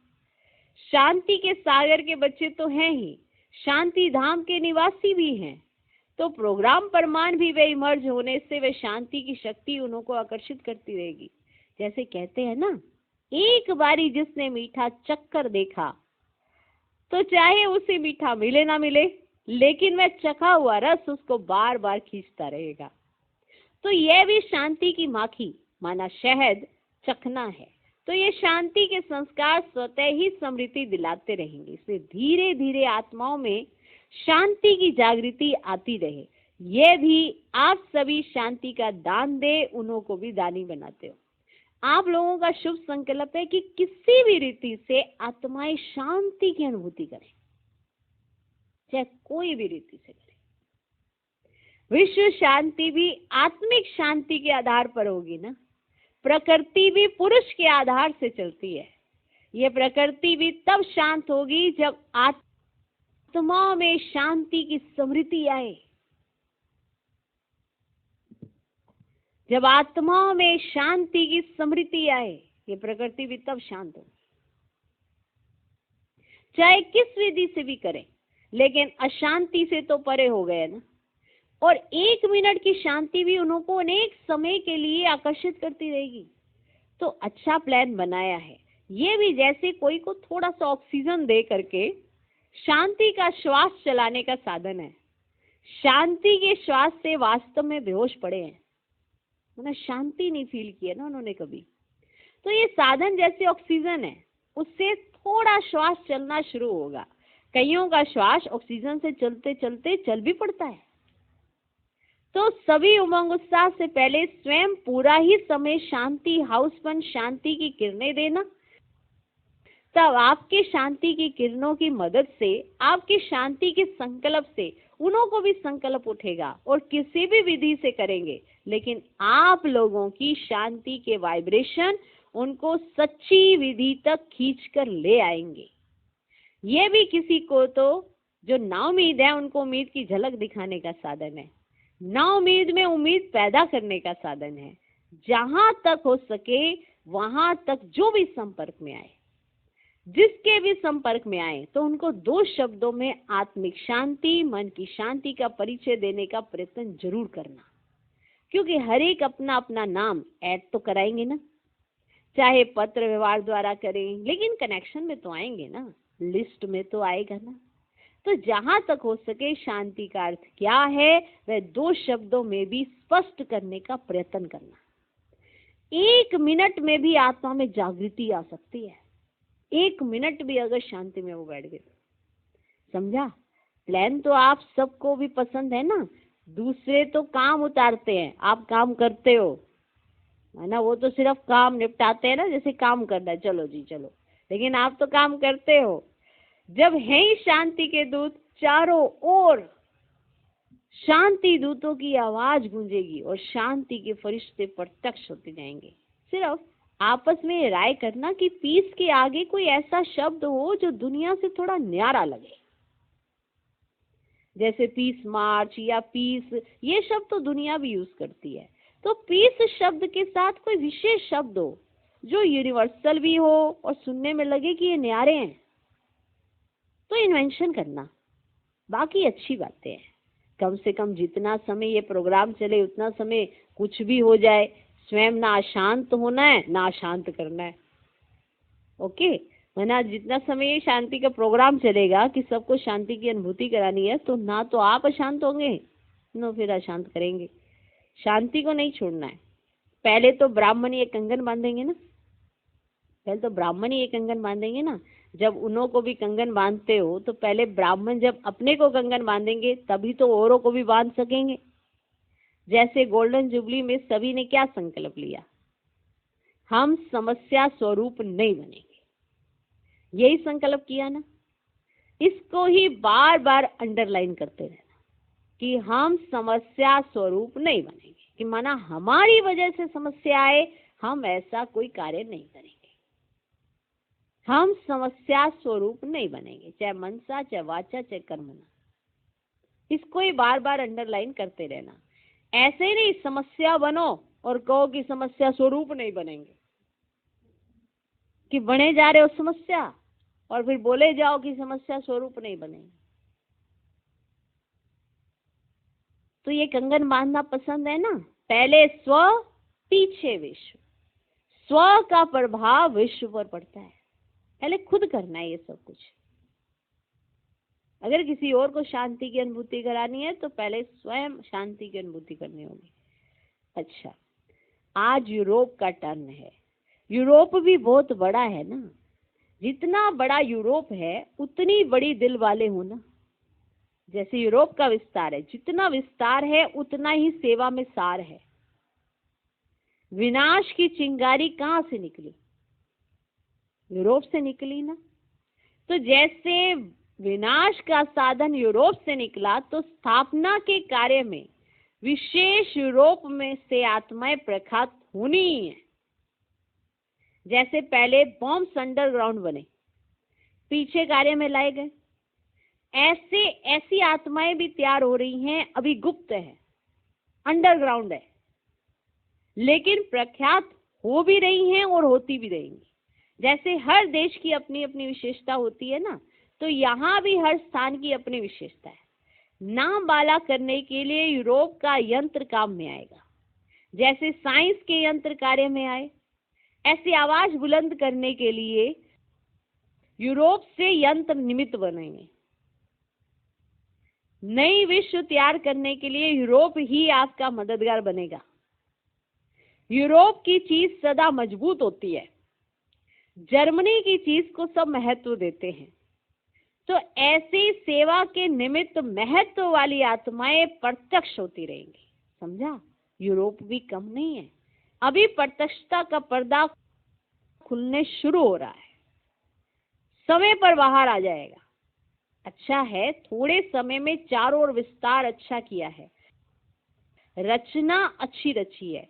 शांति के सागर के बच्चे तो हैं ही, शांति धाम के निवासी भी हैं। तो प्रोग्राम परमान भी वे इमर्ज होने से वे शांति की शक्ति उनको आकर्षित करती रहेगी। जैसे कहते हैं ना, एक बारी जिसने मीठा चक्कर देखा तो चाहे उसे मीठा मिले ना मिले, लेकिन वह चखा हुआ रस उसको बार बार खींचता रहेगा। तो यह भी शांति की माखी माना शहद चखना है। तो ये शांति के संस्कार स्वतः ही समृद्धि दिलाते रहेंगे। इसलिए धीरे धीरे आत्माओं में शांति की जागृति आती रहे। यह भी आप सभी शांति का दान दे, उन्हों को भी दानी बनाते हो। आप लोगों का शुभ संकल्प है कि किसी भी रीति से आत्माएं शांति की अनुभूति करें, चाहे कोई भी रीति से करें। विश्व शांति भी आत्मिक शांति के आधार पर होगी ना। प्रकृति भी पुरुष के आधार से चलती है। यह प्रकृति भी तब शांत होगी जब आत्मा में शांति की समृद्धि आए। जब आत्माओं में शांति की समृद्धि आए, ये प्रकृति भी तब शांत हो। चाहे किस विधि से भी करें, लेकिन अशांति से तो परे हो गए ना। और 1 मिनट की शांति भी उनको अनेक समय के लिए आकर्षित करती रहेगी। तो अच्छा प्लान बनाया है। ये भी जैसे कोई को थोड़ा सा ऑक्सीजन दे करके शांति का श्वास चलाने का साधन है। शांति के श्वास से वास्तव में बेहोश पड़े हैं, उन्हें शांति नहीं फील किया ना उन्होंने कभी। तो ये साधन जैसे ऑक्सीजन है, उससे थोड़ा श्वास चलना शुरू होगा। कईयों का श्वास ऑक्सीजन से चलते चलते चल भी पड़ता है। तो सभी उमंग उत्साह से पहले स्वयं पूरा ही समय शांति हाउसपन शांति की किरणें देना। तब आपके शांति की किरणों की मदद से, आपकी शांति के संकल्प से उन्हों को भी संकल्प उठेगा और किसी भी विधि से करेंगे, लेकिन आप लोगों की शांति के वाइब्रेशन उनको सच्ची विधि तक खींच कर ले आएंगे। ये भी किसी को तो जो नाउमीद है उनको उम्मीद की झलक दिखाने का साधन है। नाउमीद में उम्मीद पैदा करने का साधन है। जहां तक हो सके वहां तक जो भी संपर्क में आए, जिसके भी संपर्क में आए, तो उनको 2 शब्दों में आत्मिक शांति, मन की शांति का परिचय देने का प्रयत्न जरूर करना। क्योंकि हर एक अपना अपना नाम ऐड तो कराएंगे ना, चाहे पत्र व्यवहार द्वारा करें, लेकिन कनेक्शन में तो आएंगे ना, लिस्ट में तो आएगा ना। तो जहां तक हो सके शांति का अर्थ क्या है वह 2 शब्दों में भी स्पष्ट करने का प्रयत्न करना। 1 मिनट में भी आत्मा में जागृति आ सकती है। 1 मिनट भी अगर शांति में वो बैठ गए तो, समझा? प्लान तो आप सबको भी पसंद है ना। दूसरे तो काम उतारते हैं, आप काम करते हो, है ना। वो तो सिर्फ काम निपटाते हैं ना, जैसे काम करना है, चलो जी चलो, लेकिन आप तो काम करते हो। जब है ही शांति के दूत, चारों ओर शांति दूतों की आवाज गूंजेगी और शांति के फरिश्ते प्रत्यक्ष होते जाएंगे। सिर्फ आपस में राय करना कि पीस के आगे कोई ऐसा शब्द हो जो दुनिया से थोड़ा न्यारा लगे। जैसे पीस मार्च या पीस, ये शब्द तो दुनिया भी यूज करती है। तो पीस शब्द के साथ कोई विशेष शब्द हो जो यूनिवर्सल भी हो और सुनने में लगे कि ये न्यारे हैं, तो इन्वेंशन करना। बाकी अच्छी बातें हैं। कम से कम जितना समय ये प्रोग्राम चले उतना समय कुछ भी हो जाए, स्वयं ना अशांत होना है ना अशांत करना है। ओके, वरना जितना समय ये शांति का प्रोग्राम चलेगा कि सबको शांति की अनुभूति करानी है, तो ना तो आप अशांत होंगे ना फिर अशांत करेंगे। शांति को नहीं छोड़ना है। पहले तो ब्राह्मण ये कंगन बांधेंगे ना, पहले तो ब्राह्मण ही ये कंगन बांधेंगे ना। जब उन्हों को भी कंगन बांधते हो तो पहले ब्राह्मण जब अपने को कंगन बांधेंगे तभी तो औरों को भी बांध सकेंगे। जैसे गोल्डन जुबली में सभी ने क्या संकल्प लिया, हम समस्या स्वरूप नहीं बनेंगे, यही संकल्प किया ना। इसको ही बार बार अंडरलाइन करते रहना कि हम समस्या स्वरूप नहीं बनेंगे, कि माना हमारी वजह से समस्या आए, हम ऐसा कोई कार्य नहीं करेंगे। हम समस्या स्वरूप नहीं बनेंगे, चाहे मनसा, चाहे वाचा, चाहे कर्मणा। इसको ही बार बार अंडरलाइन करते रहना। ऐसे ही नहीं समस्या बनो और कहो कि समस्या स्वरूप नहीं बनेंगे, कि बने जा रहे हो समस्या और फिर बोले जाओ कि समस्या स्वरूप नहीं बनेंगे। तो ये कंगन बांधना पसंद है ना। पहले स्व, पीछे विश्व। स्व का प्रभाव विश्व पर पड़ता है। पहले खुद करना है ये सब कुछ। अगर किसी और को शांति की अनुभूति करानी है तो पहले स्वयं शांति की अनुभूति करनी होगी। अच्छा, आज यूरोप का टर्न है। यूरोप भी बहुत बड़ा है ना। जितना बड़ा यूरोप है उतनी बड़ी दिल वाले हो ना। जैसे यूरोप का विस्तार है, जितना विस्तार है उतना ही सेवा में सार है। विनाश की चिंगारी कहाँ से निकली? यूरोप से निकली ना। तो जैसे विनाश का साधन यूरोप से निकला, तो स्थापना के कार्य में विशेष यूरोप में से आत्माएं प्रख्यात होनी ही है। जैसे पहले बॉम्ब्स अंडरग्राउंड बने, पीछे कार्य में लाए गए, ऐसे ऐसी आत्माएं भी तैयार हो रही हैं, अभी गुप्त है, अंडरग्राउंड है। लेकिन प्रख्यात हो भी रही हैं और होती भी रहेंगी। जैसे हर देश की अपनी अपनी विशेषता होती है ना, तो यहाँ भी हर स्थान की अपनी विशेषता है। नाम बाला करने के लिए यूरोप का यंत्र काम में आएगा। जैसे साइंस के यंत्र कार्य में आए, ऐसे आवाज बुलंद करने के लिए यूरोप से यंत्र निमित्त बनेंगे। नई विश्व तैयार करने के लिए यूरोप ही आपका मददगार बनेगा। यूरोप की चीज सदा मजबूत होती है। जर्मनी की चीज को सब महत्व देते हैं। तो ऐसी सेवा के निमित्त महत्व वाली आत्माएं प्रत्यक्ष होती रहेंगी। समझा? यूरोप भी कम नहीं है। अभी प्रत्यक्षता का पर्दा खुलने शुरू हो रहा है, समय पर बाहर आ जाएगा। अच्छा है, थोड़े समय में चारों ओर विस्तार अच्छा किया है, रचना अच्छी रची है।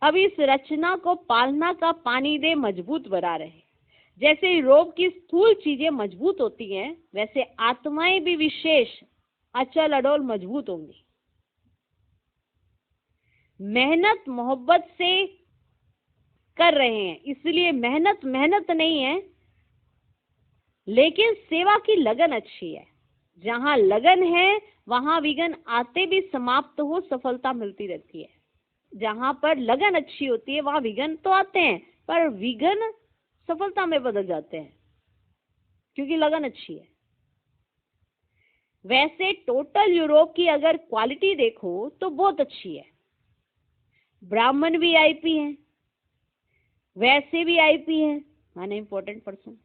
अब इस रचना को पालना का पानी दे मजबूत बना रहे। जैसे यूरोप की स्थूल चीजें मजबूत होती हैं, वैसे आत्माएं भी विशेष अचल अडोल मजबूत होंगी। मेहनत मोहब्बत से कर रहे हैं, इसलिए मेहनत मेहनत नहीं है, लेकिन सेवा की लगन अच्छी है। जहां लगन है वहां विघ्न आते भी समाप्त हो सफलता मिलती रहती है। जहां पर लगन अच्छी होती है वहां विघ्न तो आते हैं, पर विघ्न सफलता में बदल जाते हैं, क्योंकि लगन अच्छी है। वैसे टोटल यूरोप की अगर क्वालिटी देखो तो बहुत अच्छी है। ब्राह्मण भी आईपी हैं, वैसे भी आईपी हैं, माने इम्पोर्टेंट पर्सन।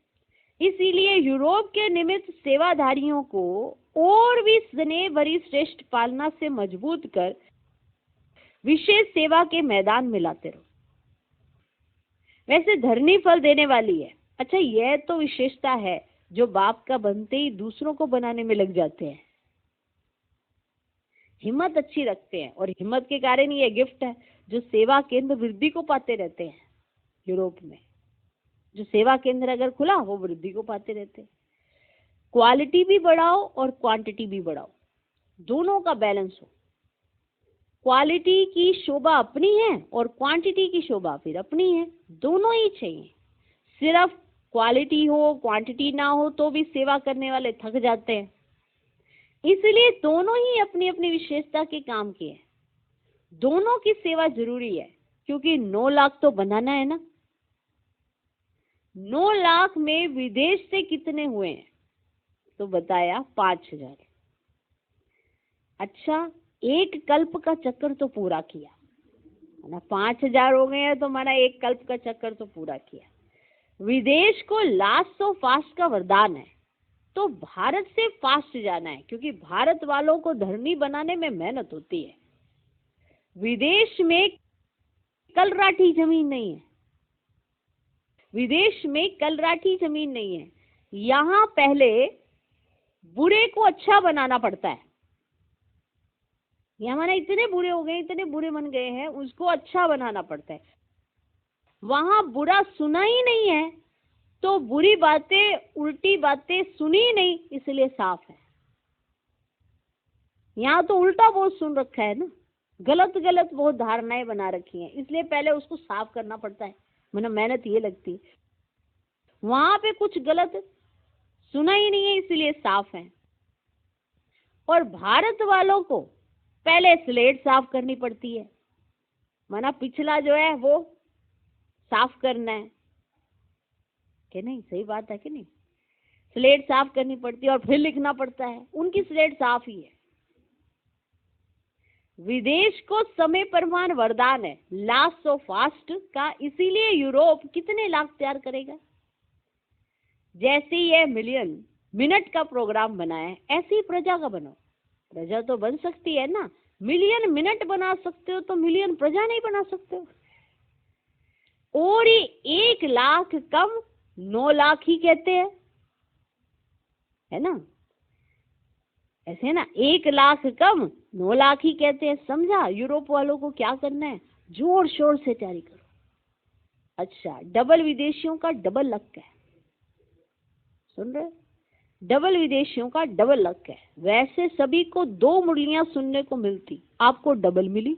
इसीलिए यूरोप के निमित्त सेवाधारियों को और भी स्नेह भरी श्रेष्ठ पालना से मजबूत कर विशेष सेवा के मैदान में लाते रहो। वैसे धरनी फल देने वाली है। अच्छा, यह तो विशेषता है जो बाप का बनते ही दूसरों को बनाने में लग जाते हैं। हिम्मत अच्छी रखते हैं, और हिम्मत के कारण ये गिफ्ट है जो सेवा केंद्र वृद्धि को पाते रहते हैं। यूरोप में जो सेवा केंद्र अगर खुला वो वृद्धि को पाते रहते हैं। क्वालिटी भी बढ़ाओ और क्वांटिटी भी बढ़ाओ, दोनों का बैलेंस हो। क्वालिटी की शोभा अपनी है और क्वांटिटी की शोभा फिर अपनी है, दोनों ही चाहिए। सिर्फ क्वालिटी हो क्वांटिटी ना हो तो भी सेवा करने वाले थक जाते हैं। इसलिए दोनों ही अपनी अपनी विशेषता के काम की है। दोनों की सेवा जरूरी है, क्योंकि 9 लाख तो बनाना है ना। 9 लाख में विदेश से कितने हुए हैं? तो बताया 5000। अच्छा, एक कल्प का चक्कर तो पूरा किया ना। 5000 हो गए हैं तो माना एक कल्प का चक्कर तो पूरा किया। विदेश को लास्ट ऑफ फास्ट का वरदान है, तो भारत से फास्ट जाना है, क्योंकि भारत वालों को धरनी बनाने में मेहनत होती है। विदेश में कलराठी जमीन नहीं है। विदेश में कलराठी जमीन नहीं है। यहाँ पहले बुरे को अच्छा बनाना पड़ता है। यहाँ माना इतने बुरे हो गए, इतने बुरे बन गए हैं, उसको अच्छा बनाना पड़ता है। वहां बुरा सुना ही नहीं है, तो बुरी बातें उल्टी बातें सुनी ही नहीं, इसलिए साफ है। यहाँ तो उल्टा बहुत सुन रखा है ना, गलत गलत बहुत धारणाएं बना रखी हैं, इसलिए पहले उसको साफ करना पड़ता है। मतलब मेहनत ये लगती है। वहां पे कुछ गलत सुना ही नहीं है, इसलिए साफ है। और भारत वालों को पहले स्लेट साफ करनी पड़ती है, माना पिछला जो है वो साफ करना है कि नहीं। सही बात है कि नहीं? स्लेट साफ करनी पड़ती है और फिर लिखना पड़ता है। उनकी स्लेट साफ ही है। विदेश को समय परमान वरदान है, लास्ट ऑफ फास्ट का। इसीलिए यूरोप कितने लाख तैयार करेगा। जैसे ये मिलियन मिनट का प्रोग्राम बना है, ऐसी प्रजा का बनो। प्रजा तो बन सकती है ना। मिलियन मिनट बना सकते हो तो मिलियन प्रजा नहीं बना सकते हो। और ये 1 लाख कम 9 लाख ही कहते हैं, है ना। ऐसे है ना, 1 लाख कम 9 लाख ही कहते हैं। समझा? यूरोप वालों को क्या करना है? जोर शोर से तैयारी करो। अच्छा, डबल विदेशियों का डबल लक है। सुन रहे? डबल विदेशियों का डबल लक है। वैसे सभी को 2 मुरलियां सुनने को मिलती, आपको डबल मिली।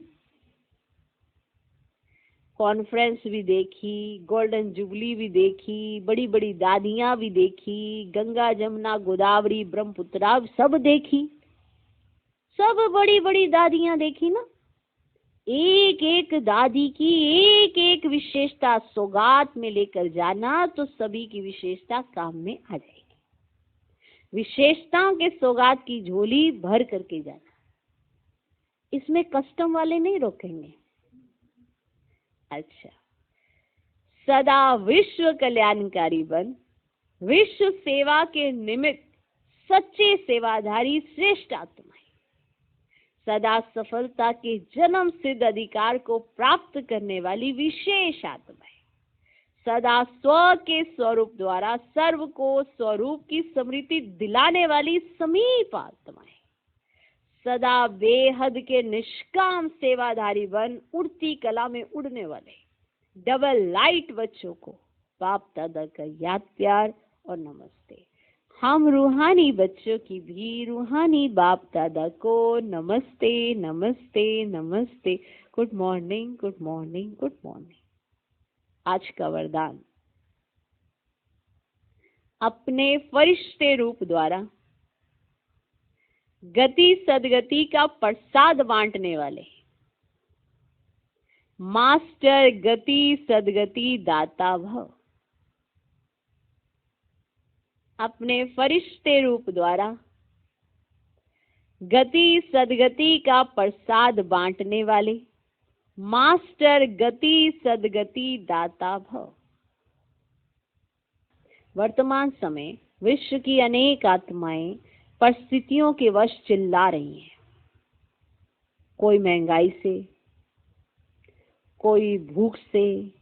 कॉन्फ्रेंस भी देखी, गोल्डन जुबली भी देखी, बड़ी बड़ी दादियां भी देखी, गंगा जमुना गोदावरी ब्रह्मपुत्रा सब देखी, सब बड़ी बड़ी दादियां देखी ना। एक एक दादी की एक एक विशेषता सौगात में लेकर जाना तो सभी की विशेषता काम में आ जाएगी। विशेषताओं के सौगात की झोली भर करके जाना, इसमें कस्टम वाले नहीं रोकेंगे। अच्छा, सदा विश्व कल्याणकारी बन, विश्व सेवा के निमित्त सच्चे सेवाधारी श्रेष्ठ आत्माएं, सदा सफलता के जन्म सिद्ध अधिकार को प्राप्त करने वाली विशेष आत्माएं, सदा स्व के स्वरूप द्वारा सर्व को स्वरूप की स्मृति दिलाने वाली समीप आत्माएं, सदा बेहद के निष्काम सेवाधारी बन, उड़ती कला में उड़ने वाले डबल लाइट बच्चों को बाप दादा का याद प्यार और नमस्ते। हम रूहानी बच्चों की भी रूहानी बाप दादा को नमस्ते नमस्ते नमस्ते। Good morning, good morning, good morning. आज का वरदान, अपने फरिश्ते रूप द्वारा गति सदगति का प्रसाद बांटने वाले मास्टर गति सदगति दाता भव। अपने फरिश्ते रूप द्वारा गति सदगति का प्रसाद बांटने वाले मास्टर गति सदगति दाता भव। वर्तमान समय विश्व की अनेक आत्माएं परिस्थितियों के वश चिल्ला रही हैं। कोई महंगाई से, कोई भूख से,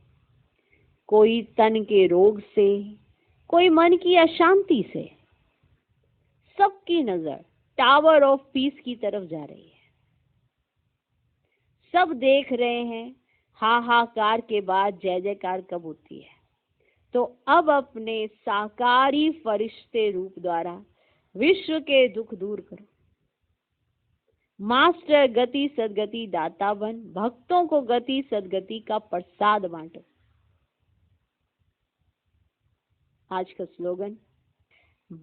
कोई तन के रोग से, कोई मन की अशांति से। सबकी नजर टावर ऑफ पीस की तरफ जा रही है। सब देख रहे हैं हाहाकार के बाद जय जयकार कब होती है। तो अब अपने साकारी फरिश्ते रूप द्वारा विश्व के दुख दूर करो। मास्टर गति सदगति दाता बन, भक्तों को गति सदगति का प्रसाद बांटो। आज का स्लोगन,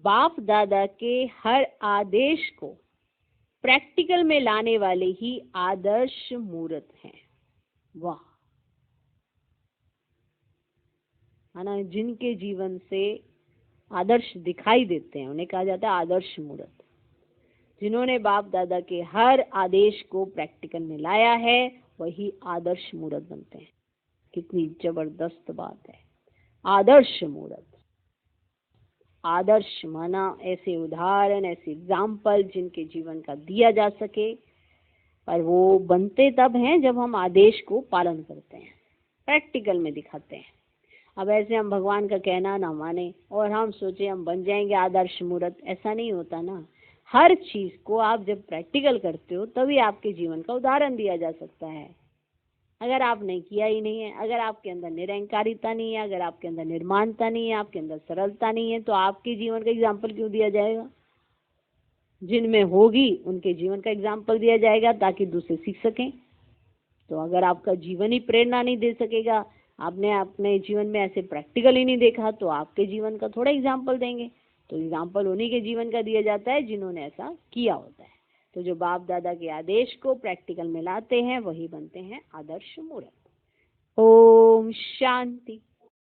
बाप दादा के हर आदेश को प्रैक्टिकल में लाने वाले ही आदर्श मूर्त हैं। वाह, है ना। जिनके जीवन से आदर्श दिखाई देते हैं उन्हें कहा जाता है आदर्श मूर्त। जिन्होंने बाप दादा के हर आदेश को प्रैक्टिकल में लाया है वही आदर्श मूर्त बनते हैं। कितनी जबरदस्त बात है, आदर्श मूर्त। आदर्श माना ऐसे उदाहरण, ऐसे एग्जाम्पल जिनके जीवन का दिया जा सके। और वो बनते तब हैं जब हम आदेश को पालन करते हैं, प्रैक्टिकल में दिखाते हैं। अब ऐसे हम भगवान का कहना ना माने और हम सोचे हम बन जाएंगे आदर्श मूर्त, ऐसा नहीं होता ना। हर चीज को आप जब प्रैक्टिकल करते हो तभी आपके जीवन का उदाहरण दिया जा सकता है। अगर आपने किया ही नहीं है, अगर आपके अंदर निरंकारिता नहीं है, अगर आपके अंदर निर्माणता नहीं है, आपके अंदर सरलता नहीं है, तो आपके जीवन का एग्जाम्पल क्यों दिया जाएगा। जिनमें होगी उनके जीवन का एग्जाम्पल दिया जाएगा ताकि दूसरे सीख सकें। तो अगर आपका जीवन ही प्रेरणा नहीं दे सकेगा, आपने अपने जीवन में ऐसे प्रैक्टिकल ही नहीं देखा, तो आपके जीवन का थोड़ा एग्जाम्पल देंगे। तो एग्जाम्पल उन्हीं के जीवन का दिया जाता है जिन्होंने ऐसा किया होता है। तो जो बाप दादा के आदेश को प्रैक्टिकल में लाते हैं वही बनते हैं आदर्श मूर्त। ओम शांति।